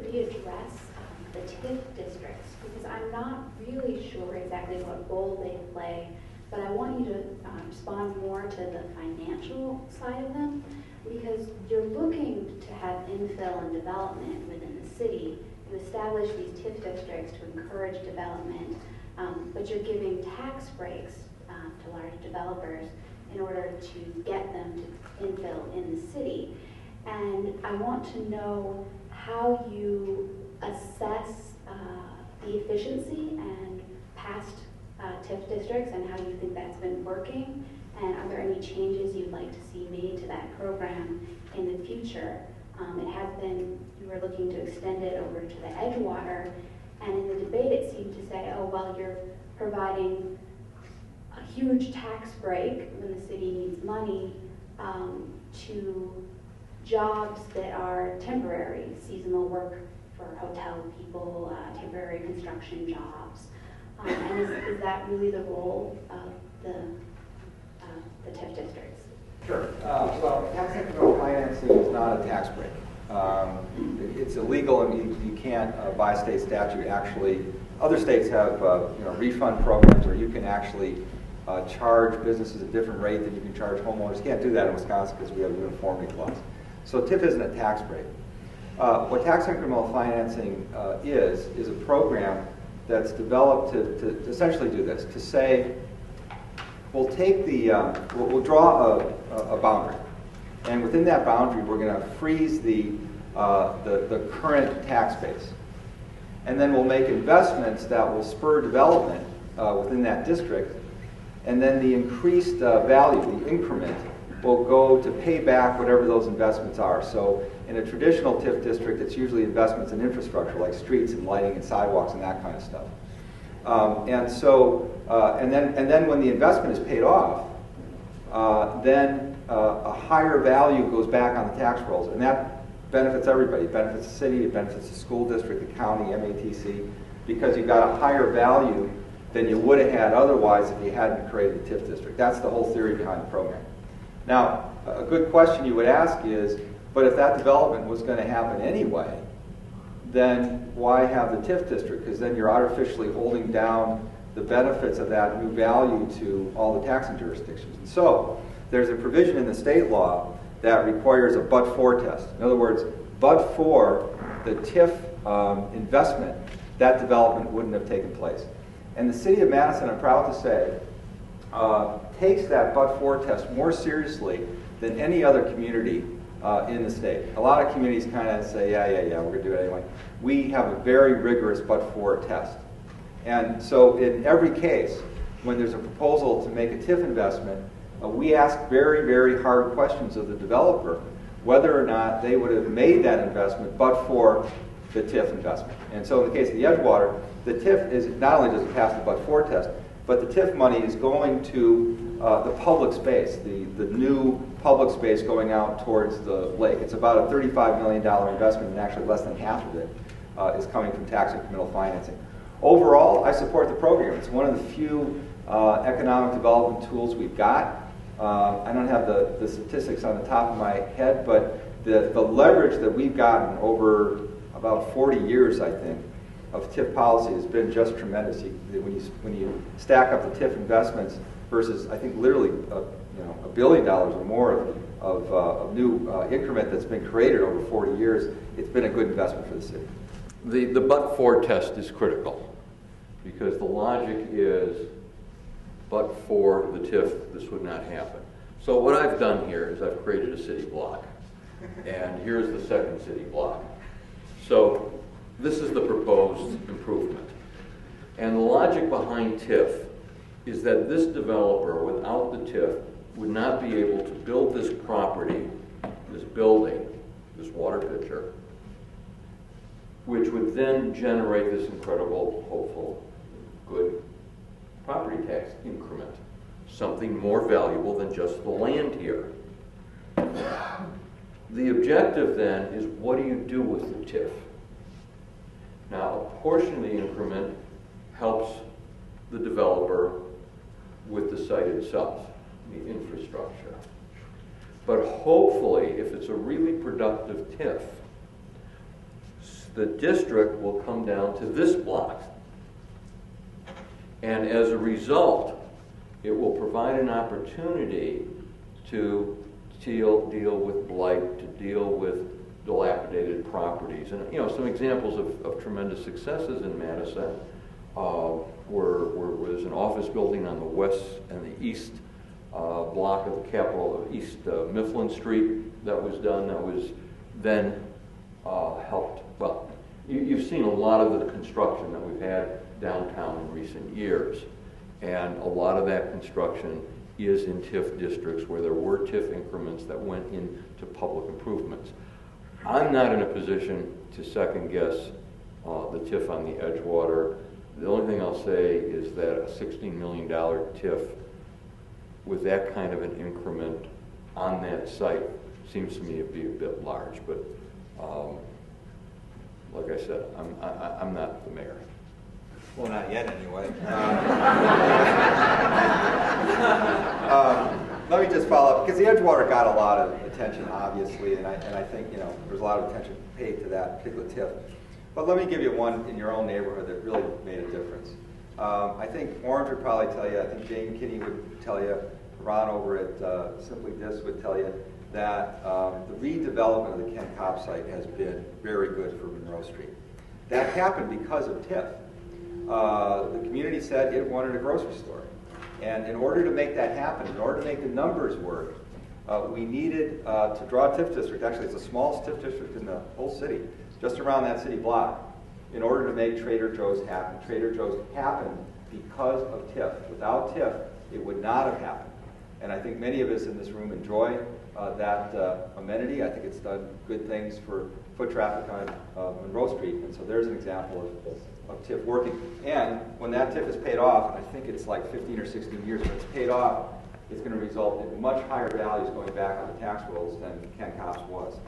could we address the TIF districts? Because I'm not really sure exactly what role they play, but I want you to respond more to the financial side of them, because you're looking to have infill and development within the city. You establish these TIF districts to encourage development, but you're giving tax breaks to large developers in order to get them to infill in the city. And I want to know how you assess the efficiency and past TIF districts and how you think that's been working, and are there any changes you'd like to see made to that program in the future? It has been, you were looking to extend it over to the Edgewater, and in the debate it seemed to say, oh, well, you're providing a huge tax break when the city needs money to jobs that are temporary, seasonal work for hotel people, temporary construction jobs. And is that really the role of the TIF districts? Sure. Well, tax incremental financing is not a tax break. It's illegal, and you can't, by state statute, actually. Other states have refund programs where you can actually charge businesses a different rate than you can charge homeowners. You can't do that in Wisconsin because we have a uniformity clause. So TIF isn't a tax break. What tax incremental financing is a program that's developed to essentially do this, to say, we'll take the, we'll draw a boundary, and within that boundary we're going to freeze the current tax base. And then we'll make investments that will spur development within that district, and then the increased value, the increment, will go to pay back whatever those investments are. So in a traditional TIF district, it's usually investments in infrastructure like streets and lighting and sidewalks and that kind of stuff. And then when the investment is paid off, then a higher value goes back on the tax rolls, and that benefits everybody. It benefits the city, it benefits the school district, the county, MATC, because you got a higher value than you would have had otherwise if you hadn't created the TIF district. That's the whole theory behind the program. Now, a good question you would ask is, but if that development was going to happen anyway, then why have the TIF district? Because then you're artificially holding down the benefits of that new value to all the taxing jurisdictions. And so there's a provision in the state law that requires a but-for test. In other words, but for the TIF investment, that development wouldn't have taken place. And the city of Madison, I'm proud to say, takes that but-for test more seriously than any other community in the state. A lot of communities kind of say, yeah, we're going to do it anyway. We have a very rigorous but-for test. And so in every case, when there's a proposal to make a TIF investment, we ask very, very hard questions of the developer whether or not they would have made that investment but for the TIF investment. And so in the case of the Edgewater, the TIF is, not only does it pass the but-for test, but the TIF money is going to the public space, the new public space going out towards the lake. It's about a $35 million investment, and actually less than half of it is coming from tax incremental financing. Overall, I support the program. It's one of the few economic development tools we've got. I don't have the statistics on the top of my head, but the leverage that we've gotten over about 40 years, I think, of TIF policy has been just tremendous. When you stack up the TIF investments versus, I think, literally $1 billion or more of new increment that's been created over 40 years, it's been a good investment for the city. The but-for test is critical because the logic is, but for the TIF, this would not happen. So what I've done here is I've created a city block, and here's the second city block. So this is the proposed improvement. And the logic behind TIF is that this developer, without the TIF, would not be able to build this property, this building, this water pitcher, which would then generate this incredible, hopeful, good property tax increment, something more valuable than just the land here. The objective then is, what do you do with the TIF? Now, a portion of the increment helps the developer with the site itself, the infrastructure. But hopefully, if it's a really productive TIF, the district will come down to this block. And as a result, it will provide an opportunity to deal with blight, to deal with dilapidated properties. And some examples of tremendous successes in Madison where there's an office building on the west and the east block of the Capitol, East Mifflin Street that was done, that was then helped. Well, you've seen a lot of the construction that we've had downtown in recent years, and a lot of that construction is in TIF districts where there were TIF increments that went into public improvements. I'm not in a position to second guess the TIF on the Edgewater. The only thing I'll say is that a $16 million TIF with that kind of an increment on that site seems to me to be a bit large, but like I said, I'm not the mayor. Well, not yet, anyway. Let me just follow up, because the Edgewater got a lot of attention, obviously, and I think there's a lot of attention paid to that particular TIF. But let me give you one in your own neighborhood that really made a difference. I think Orange would probably tell you, I think Jane Kinney would tell you, Ron over at Simply This would tell you that the redevelopment of the Ken Kopp site has been very good for Monroe Street. That happened because of TIF. The community said it wanted a grocery store. And in order to make that happen, in order to make the numbers work, we needed to draw a TIF district. Actually, it's the smallest TIF district in the whole city, just around that city block, in order to make Trader Joe's happen. Trader Joe's happened because of TIF. Without TIF, it would not have happened. And I think many of us in this room enjoy that amenity. I think it's done good things for foot traffic on Monroe Street. And so there's an example of TIF working. And when that TIF is paid off, and I think it's like 15 or 16 years, when it's paid off, it's going to result in much higher values going back on the tax rolls than Ken Kopp's was.